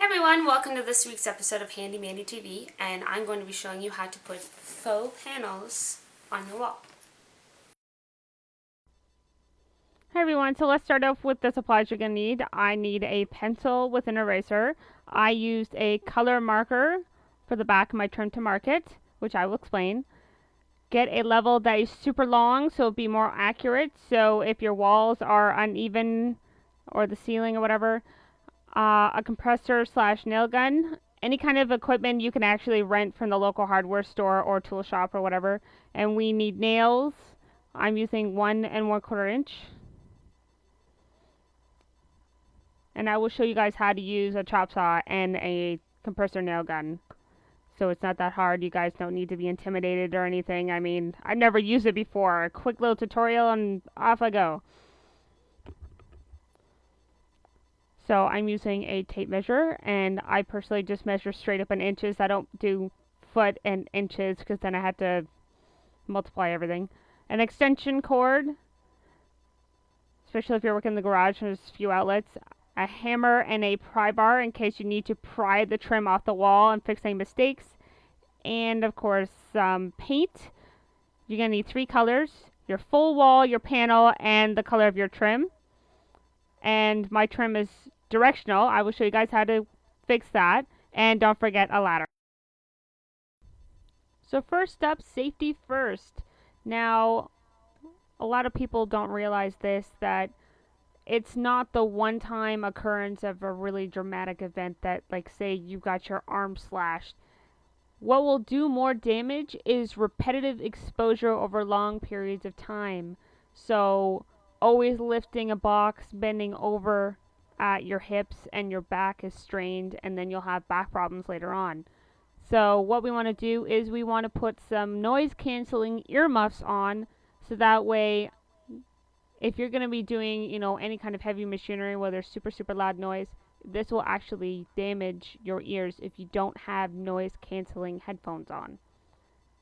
Hey everyone, welcome to this week's episode of Handy Mandy TV, and I'm going to be showing you how to put faux panels on your wall. Hi everyone, so let's start off with the supplies you're going to need. I need a pencil with an eraser. I used a color marker for the back of my turn to market, which I will explain. Get a level that is super long so it'll be more accurate. So if your walls are uneven or the ceiling or whatever, a compressor / nail gun, any kind of equipment you can actually rent from the local hardware store or tool shop or whatever. And we need nails. I'm using 1 1/4 inch. And I will show you guys how to use a chop saw and a compressor nail gun. So it's not that hard. You guys don't need to be intimidated or anything. I mean, I've never used it before. A quick little tutorial and off I go. So I'm using a tape measure, and I personally just measure straight up in inches. I don't do foot and inches because then I have to multiply everything. An extension cord, especially if you're working in the garage and there's a few outlets. A hammer and a pry bar in case you need to pry the trim off the wall and fix any mistakes. And of course, some paint. You're going to need 3 colors: your full wall, your panel, and the color of your trim. And my trim is directional. I will show you guys how to fix that. And don't forget a ladder. So first up, safety first. Now, a lot of people don't realize this, that it's not the one-time occurrence of a really dramatic event that, like, say you got your arm slashed. What will do more damage is repetitive exposure over long periods of time. So always lifting a box, bending over at your hips, and your back is strained, and then you'll have back problems later on. So what we want to do is we want to put some noise canceling earmuffs on, so that way if you're going to be doing, any kind of heavy machinery where there's super loud noise, this will actually damage your ears if you don't have noise canceling headphones on.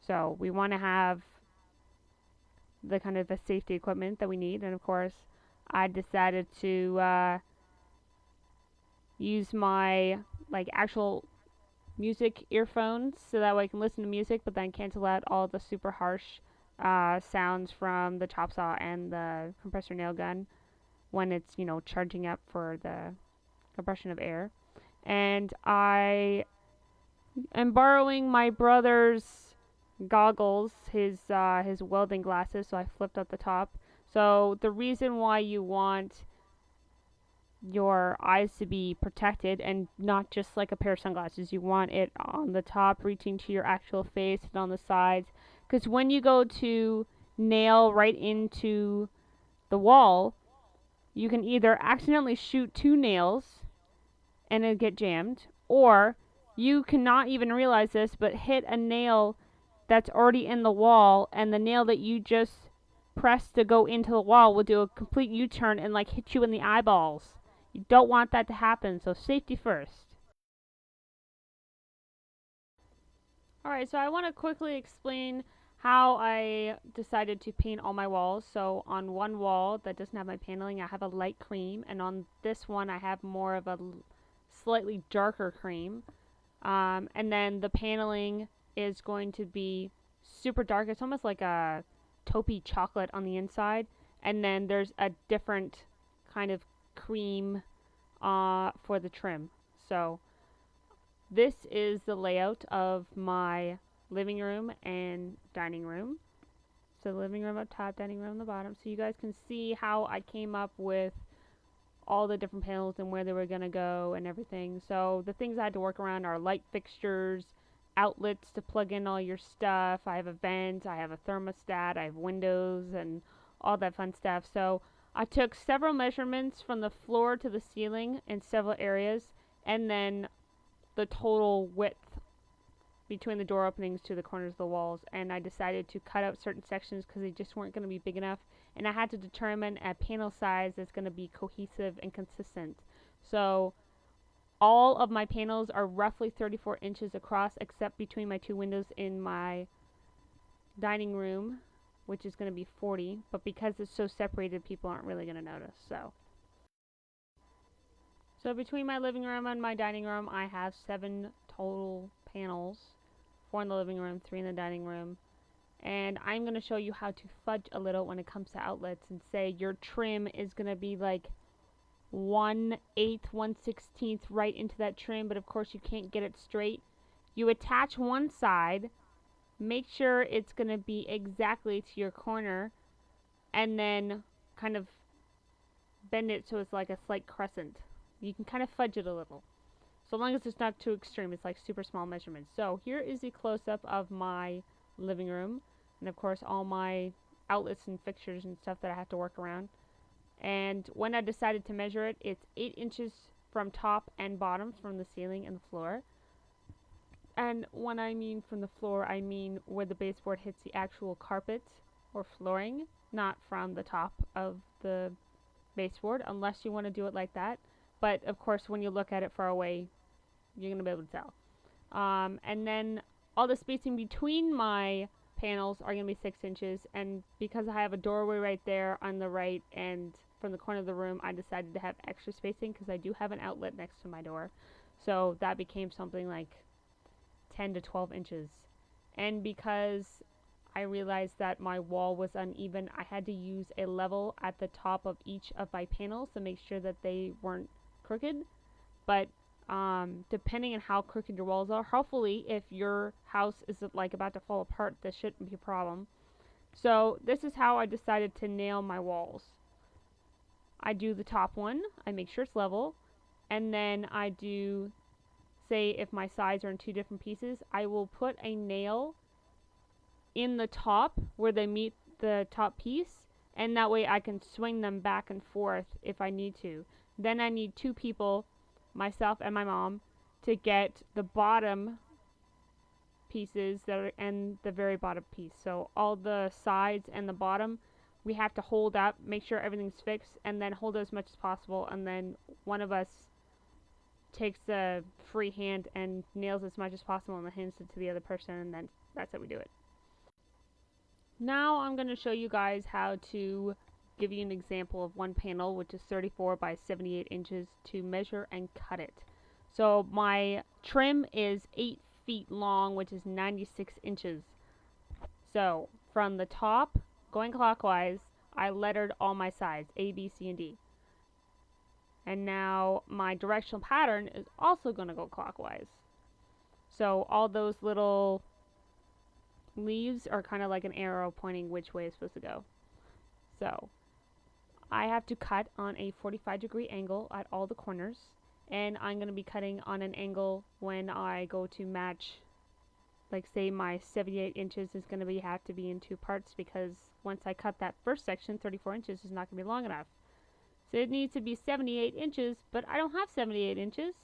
So we want to have the kind of the safety equipment that we need. And of course, I decided to use my actual music earphones so that way I can listen to music but then cancel out all the super harsh sounds from the chop saw and the compressor nail gun when it's, charging up for the compression of air. And I am borrowing my brother's goggles, his welding glasses, so I flipped up the top. So the reason why you want your eyes to be protected and not just like a pair of sunglasses, you want it on the top reaching to your actual face and on the sides, because when you go to nail right into the wall, you can either accidentally shoot 2 nails and it'll get jammed, or you cannot even realize this but hit a nail that's already in the wall, and the nail that you just pressed to go into the wall will do a complete U-turn and hit you in the eyeballs. You don't want that to happen, so safety first. Alright, so I want to quickly explain how I decided to paint all my walls. So on one wall that doesn't have my paneling, I have a light cream, and on this one I have more of a slightly darker cream. And then the paneling is going to be super dark. It's almost like a taupey chocolate on the inside. And then there's a different kind of cream for the trim. So this is the layout of my living room and dining room. So living room up top, dining room on the bottom. So you guys can see how I came up with all the different panels and where they were going to go and everything. So the things I had to work around are light fixtures, outlets to plug in all your stuff. I have a vent, I have a thermostat, I have windows and all that fun stuff. So I took several measurements from the floor to the ceiling in several areas, and then the total width between the door openings to the corners of the walls, and I decided to cut out certain sections because they just weren't going to be big enough, and I had to determine a panel size that's going to be cohesive and consistent. So all of my panels are roughly 34 inches across, except between my 2 windows in my dining room, which is going to be 40, but because it's so separated, people aren't really going to notice. So So between my living room and my dining room, I have 7 total panels. 4 in the living room, 3 in the dining room. And I'm going to show you how to fudge a little when it comes to outlets and say your trim is going to be like 1/8, 1/16 right into that trim, but of course you can't get it straight. You attach one side, make sure it's going to be exactly to your corner, and then kind of bend it so it's like a slight crescent. You can kind of fudge it a little. So long as it's not too extreme, it's like super small measurements. So here is the close-up of my living room, and of course all my outlets and fixtures and stuff that I have to work around. And when I decided to measure it, it's 8 inches from top and bottom, from the ceiling and the floor. And when I mean from the floor, I mean where the baseboard hits the actual carpet or flooring, not from the top of the baseboard, unless you want to do it like that. But of course, when you look at it far away, you're going to be able to tell. And then all the spacing between my panels are going to be 6 inches. And because I have a doorway right there on the right and from the corner of the room, I decided to have extra spacing because I do have an outlet next to my door. So that became something like 10 to 12 inches. And because I realized that my wall was uneven, I had to use a level at the top of each of my panels to make sure that they weren't crooked. But depending on how crooked your walls are, hopefully if your house is like about to fall apart, this shouldn't be a problem. So this is how I decided to nail my walls. I do the top one, I make sure it's level, and then I do, say if my sides are in 2 different pieces, I will put a nail in the top where they meet the top piece, and that way I can swing them back and forth if I need to. Then I need 2 people, myself and my mom, to get the bottom pieces that are and the very bottom piece. So all the sides and the bottom we have to hold up, make sure everything's fixed, and then hold it as much as possible, and then one of us takes the free hand and nails as much as possible and then hands it to the other person, and then that's how we do it. Now I'm going to show you guys how to give you an example of one panel, which is 34 by 78 inches, to measure and cut it. So my trim is 8 feet long, which is 96 inches. So from the top, going clockwise, I lettered all my sides, A, B, C, and D. And now my directional pattern is also going to go clockwise. So all those little leaves are kind of like an arrow pointing which way it's supposed to go. So I have to cut on a 45-degree angle at all the corners, and I'm going to be cutting on an angle when I go to match, like say my 78 inches is going to have to be in 2 parts, because once I cut that first section, 34 inches is not going to be long enough. So it needs to be 78 inches, but I don't have 78 inches.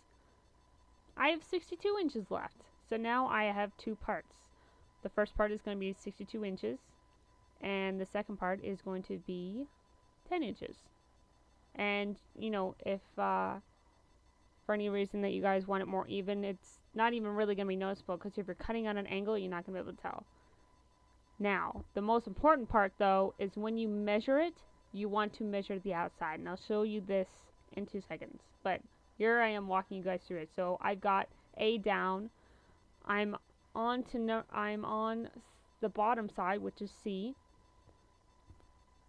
I have 62 inches left. So now I have 2 parts. The first part is going to be 62 inches, and the second part is going to be 10 inches. And, you know, if for any reason that you guys want it more even, it's not even really going to be noticeable, because if you're cutting on an angle, you're not going to be able to tell. Now, the most important part, though, is when you measure it, you want to measure the outside. And I'll show you this in 2 seconds. But here I am walking you guys through it. So I've got A down. I'm on the bottom side, which is C.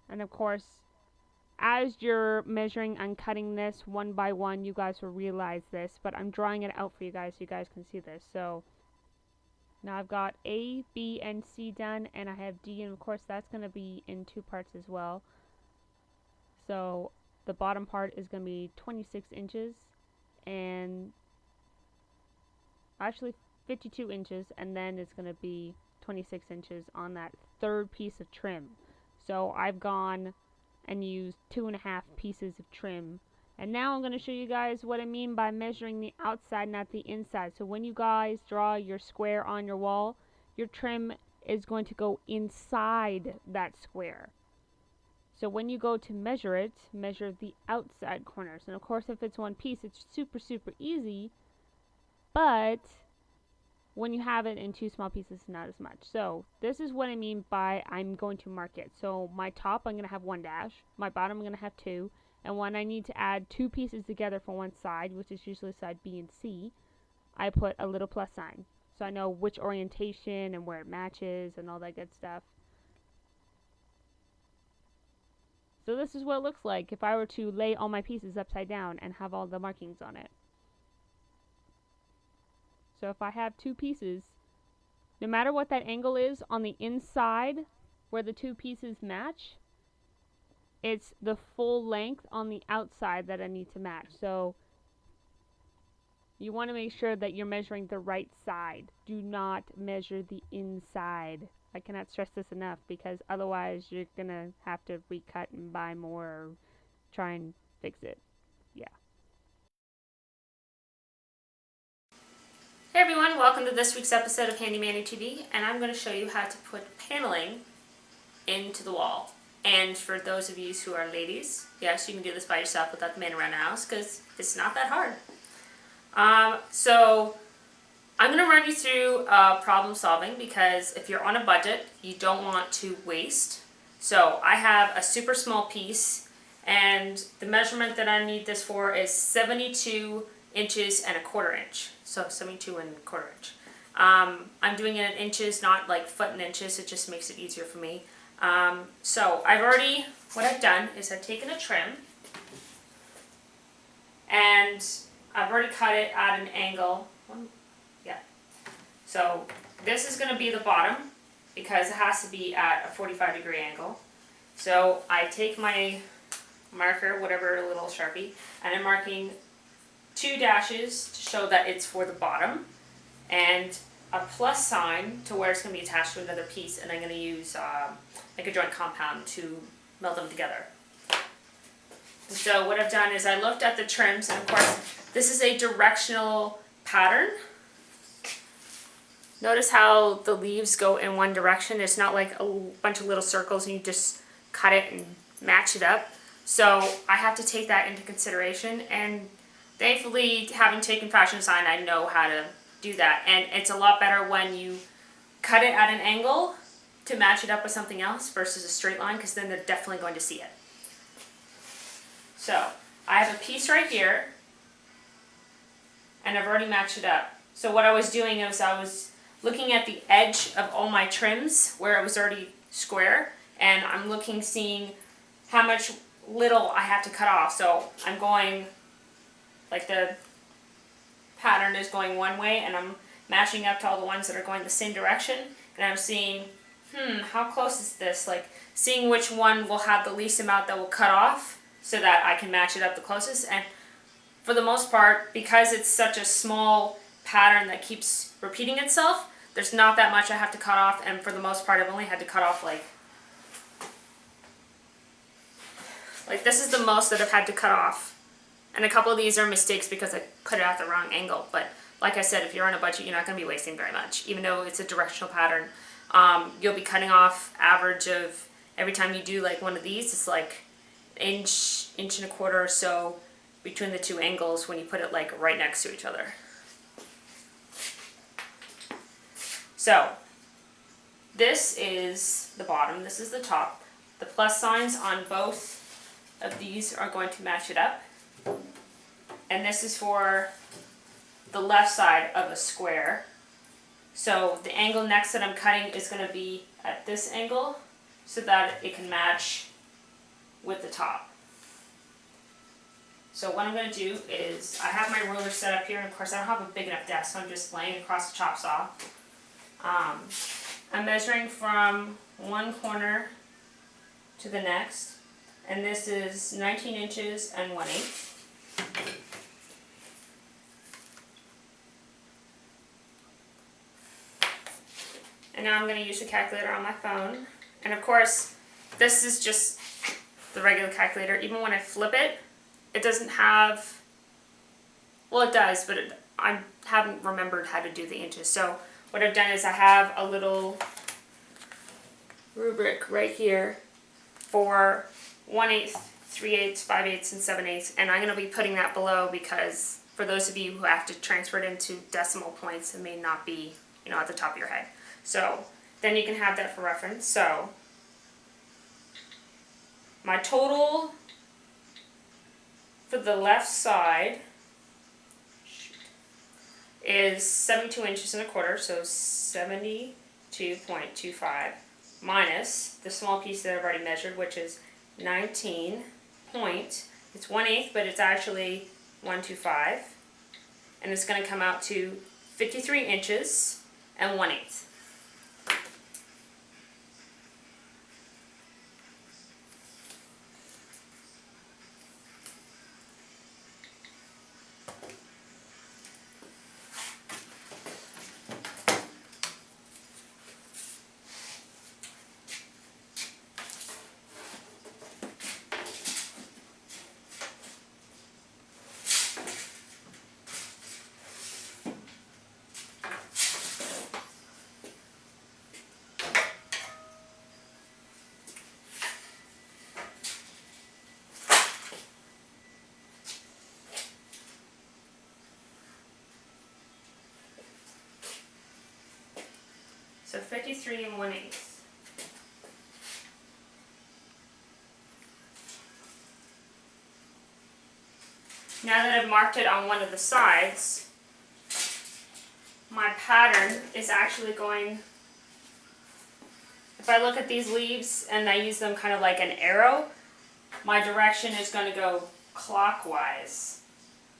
And of course, as you're measuring and cutting this one by one, you guys will realize this, but I'm drawing it out for you guys so you guys can see this. So now I've got A, B, and C done, and I have D, and of course that's going to be in 2 parts as well. So the bottom part is going to be 26 inches, and actually 52 inches, and then it's going to be 26 inches on that third piece of trim. So I've gone and used 2.5 pieces of trim. And now I'm going to show you guys what I mean by measuring the outside, not the inside. So when you guys draw your square on your wall, your trim is going to go inside that square. So when you go to measure it, measure the outside corners. And of course, if it's one piece, it's super, super easy. But when you have it in 2 small pieces, not as much. So this is what I mean by I'm going to mark it. So my top, I'm going to have 1 dash. My bottom, I'm going to have 2. And when I need to add two pieces together for one side, which is usually side B and C, I put a little plus sign. So I know which orientation and where it matches and all that good stuff. So this is what it looks like if I were to lay all my pieces upside down and have all the markings on it. So if I have two pieces, no matter what that angle is on the inside where the two pieces match, it's the full length on the outside that I need to match. So you want to make sure that you're measuring the right side. Do not measure the inside. I cannot stress this enough, because otherwise you're going to have to recut and buy more or try and fix it. Yeah. Hey everyone, welcome to this week's episode of Handy Manny TV, and I'm going to show you how to put paneling into the wall. And for those of you who are ladies, yes, you can do this by yourself without the man around the house, because it's not that hard. So I'm going to run you through problem solving, because if you're on a budget, you don't want to waste. So I have a super small piece, and the measurement that I need this for is 72 inches and a quarter inch. So 72 and a quarter inch. I'm doing it in inches, not like foot and inches. It just makes it easier for me. So what I've done is I've taken a trim, and I've already cut it at an angle. Yeah. So this is going to be the bottom, because it has to be at a 45-degree angle. So I take my marker, whatever little Sharpie, and I'm marking 2 dashes to show that it's for the bottom, and a plus sign to where it's going to be attached to another piece, and I'm going to use like a joint compound to meld them together. So what I've done is I looked at the trims, and of course this is a directional pattern. Notice how the leaves go in one direction. It's not like a bunch of little circles and you just cut it and match it up. So I have to take that into consideration, and thankfully, having taken fashion design, I know how to do that. And it's a lot better when you cut it at an angle to match it up with something else versus a straight line, because then they're definitely going to see it. So I have a piece right here, and I've already matched it up. So what I was doing is I was looking at the edge of all my trims where it was already square, and I'm looking, seeing how much little I have to cut off. So I'm going, like the pattern is going one way, and I'm matching up to all the ones that are going the same direction, and I'm seeing, how close is this? Like seeing which one will have the least amount that will cut off so that I can match it up the closest. And for the most part, because it's such a small pattern that keeps repeating itself, there's not that much I have to cut off, and for the most part I've only had to cut off like this is the most that I've had to cut off. And a couple of these are mistakes because I put it at the wrong angle. But like I said, if you're on a budget, you're not going to be wasting very much. Even though it's a directional pattern, you'll be cutting off average of, every time you do like one of these, it's like inch and a quarter or so between the two angles when you put it like right next to each other. So this is the bottom, this is the top. The plus signs on both of these are going to match it up. And this is for the left side of a square. So the angle next that I'm cutting is going to be at this angle so that it can match with the top. So what I'm going to do is, I have my ruler set up here, and of course I don't have a big enough desk, so I'm just laying across the chop saw. I'm measuring from one corner to the next, and this is 19 inches and 1/8. And now I'm going to use the calculator on my phone. And of course, this is just the regular calculator. Even when I flip it, it doesn't have, well it does, but I haven't remembered how to do the inches. So what I've done is I have a little rubric right here for 1/8, 3/8, 5/8, and 7/8, and I'm going to be putting that below because for those of you who have to transfer it into decimal points, it may not be, at the top of your head. So then you can have that for reference. So my total for the left side is 72 inches and a quarter, so 72.25 minus the small piece that I've already measured, which is 19 point, it's 1/8, but it's actually 125, and it's going to come out to 53 inches and 1/8. So 53 and 1/8. Now that I've marked it on one of the sides, my pattern is actually going, if I look at these leaves and I use them kind of like an arrow, my direction is going to go clockwise.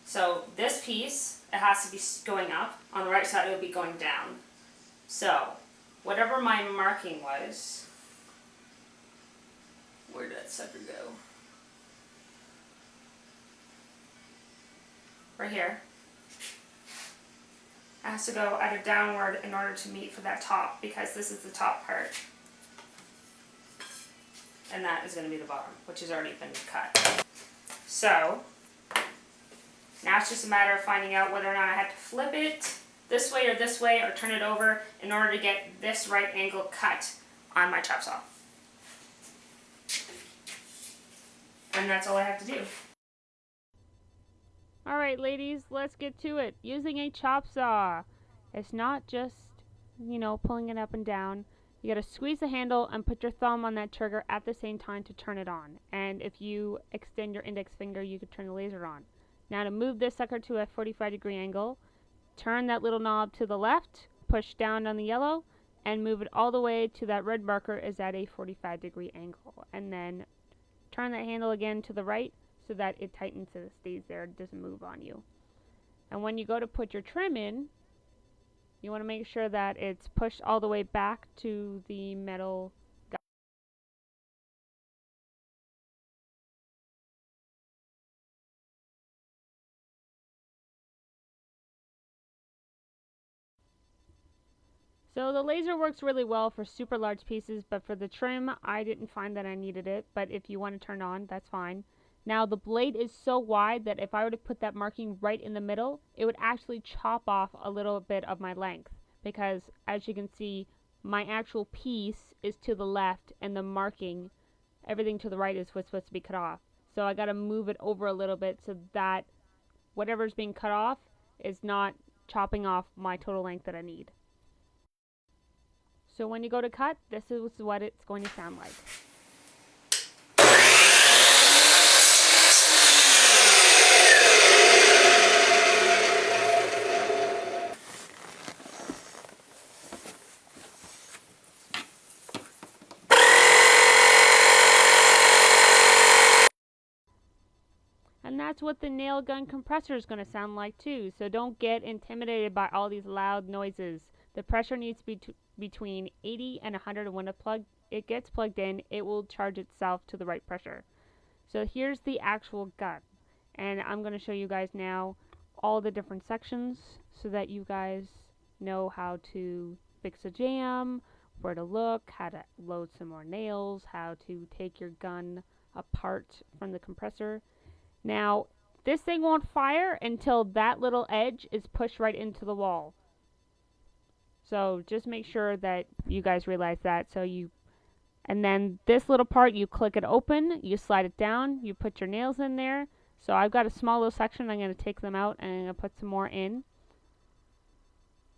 So this piece, it has to be going up. On the right side, it will be going down. So whatever my marking was, where did that sucker go? Right here. It has to go at a downward in order to meet for that top, because this is the top part. And that is going to be the bottom, which has already been cut. So now it's just a matter of finding out whether or not I have to flip it this way or turn it over in order to get this right angle cut on my chop saw. And that's all I have to do. Alright ladies, let's get to it. Using a chop saw. It's not just, pulling it up and down. You gotta squeeze the handle and put your thumb on that trigger at the same time to turn it on. And if you extend your index finger, you could turn the laser on. Now to move this sucker to a 45-degree angle, turn that little knob to the left, push down on the yellow, and move it all the way to that red marker is at a 45-degree angle. And then turn that handle again to the right so that it tightens and it stays there, it doesn't move on you. And when you go to put your trim in, you want to make sure that it's pushed all the way back to the metal guide. So the laser works really well for super large pieces, but for the trim, I didn't find that I needed it, but if you want to turn it on, that's fine. Now the blade is so wide that if I were to put that marking right in the middle, it would actually chop off a little bit of my length, because as you can see, my actual piece is to the left and the marking, everything to the right is what's supposed to be cut off. So I got to move it over a little bit so that whatever's being cut off is not chopping off my total length that I need. So when you go to cut, this is what it's going to sound like. And that's what the nail gun compressor is going to sound like too. So don't get intimidated by all these loud noises. The pressure needs to be between 80 and 100, and when it gets plugged in, it will charge itself to the right pressure. So here's the actual gun. And I'm going to show you guys now all the different sections so that you guys know how to fix a jam, where to look, how to load some more nails, how to take your gun apart from the compressor. Now, this thing won't fire until that little edge is pushed right into the wall. So just make sure that you guys realize that. And then this little part, you click it open, you slide it down, you put your nails in there. So I've got a small little section, I'm going to take them out and I'm going to put some more in.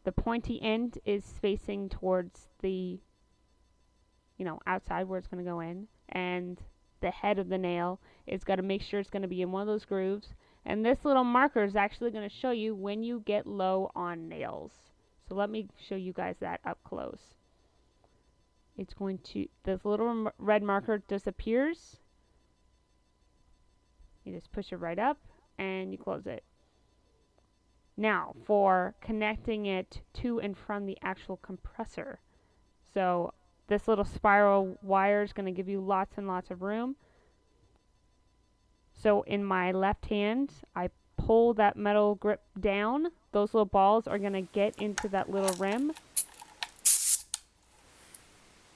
The pointy end is facing towards the, outside where it's going to go in. And the head of the nail It's got to make sure it's going to be in one of those grooves. And this little marker is actually going to show you when you get low on nails. So let me show you guys that up close. It's going to, this little red marker disappears. You just push it right up and you close it. Now for connecting it to and from the actual compressor. So this little spiral wire is going to give you lots and lots of room. So in my left hand, I pull that metal grip down. Those little balls are going to get into that little rim.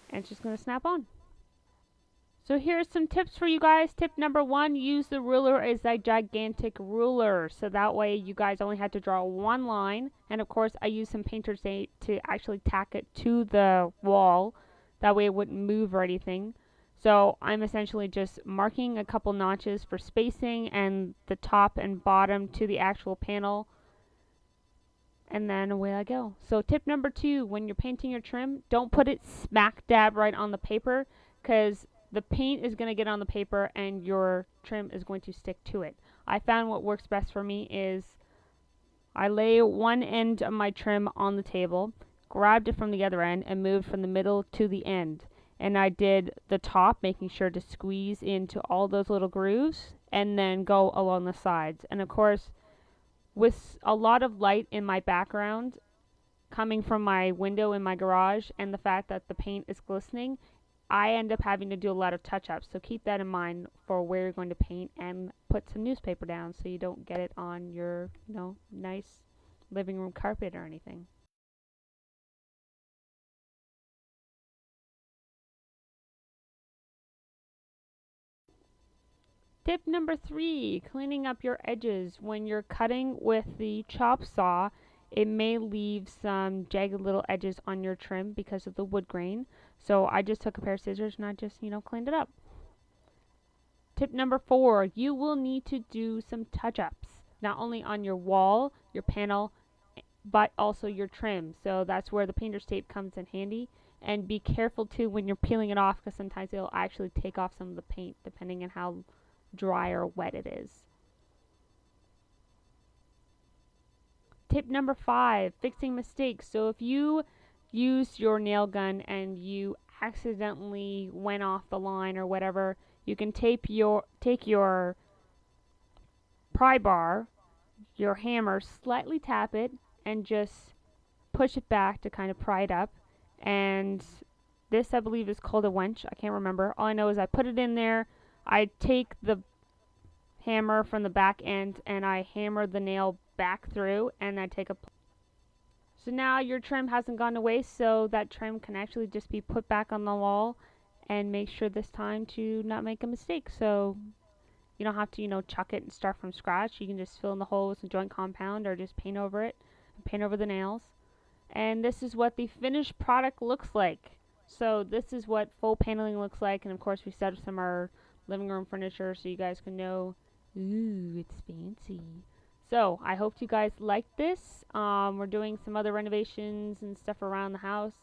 And it's just going to snap on. So here's some tips for you guys. Tip number 1, use the ruler as a gigantic ruler. So that way you guys only had to draw one line. And of course I used some painter's tape to actually tack it to the wall. That way it wouldn't move or anything. So I'm essentially just marking a couple notches for spacing and the top and bottom to the actual panel. And then away I go. So tip number 2, when you're painting your trim, don't put it smack dab right on the paper, because the paint is going to get on the paper and your trim is going to stick to it. I found what works best for me is I lay one end of my trim on the table, grabbed it from the other end, and moved from the middle to the end. And I did the top, making sure to squeeze into all those little grooves, and then go along the sides. And of course, with a lot of light in my background coming from my window in my garage and the fact that the paint is glistening, I end up having to do a lot of touch-ups. So keep that in mind for where you're going to paint, and put some newspaper down so you don't get it on your, nice living room carpet or anything. Tip number 3, cleaning up your edges. When you're cutting with the chop saw, it may leave some jagged little edges on your trim because of the wood grain. So I just took a pair of scissors and I just, cleaned it up. Tip number 4, you will need to do some touch-ups, not only on your wall, your panel, but also your trim. So that's where the painter's tape comes in handy. And be careful too when you're peeling it off, because sometimes it'll actually take off some of the paint depending on how dry or wet it is. Tip number 5, fixing mistakes. So if you use your nail gun and you accidentally went off the line or whatever, you can take your pry bar, your hammer, slightly tap it, and just push it back to kind of pry it up. And this, I believe, is called a wench. I can't remember. All I know is I put it in there, I take the hammer from the back end and I hammer the nail back through, and I take a so now your trim hasn't gone to waste, so that trim can actually just be put back on the wall, and make sure this time to not make a mistake. So you don't have to, chuck it and start from scratch. You can just fill in the hole with some joint compound or just paint over it, paint over the nails. And this is what the finished product looks like. So this is what full paneling looks like, and of course we set up some of our living room furniture so you guys can know, ooh, it's fancy. So I hope you guys liked this. We're doing some other renovations and stuff around the house,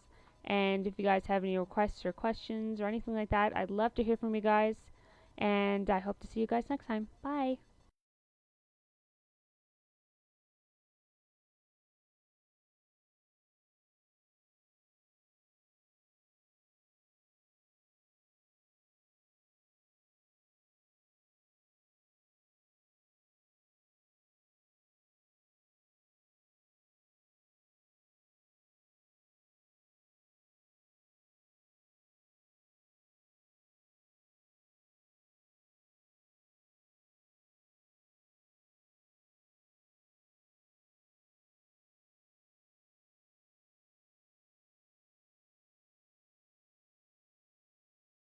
and if you guys have any requests or questions or anything like that, I'd love to hear from you guys, and I hope to see you guys next time. Bye.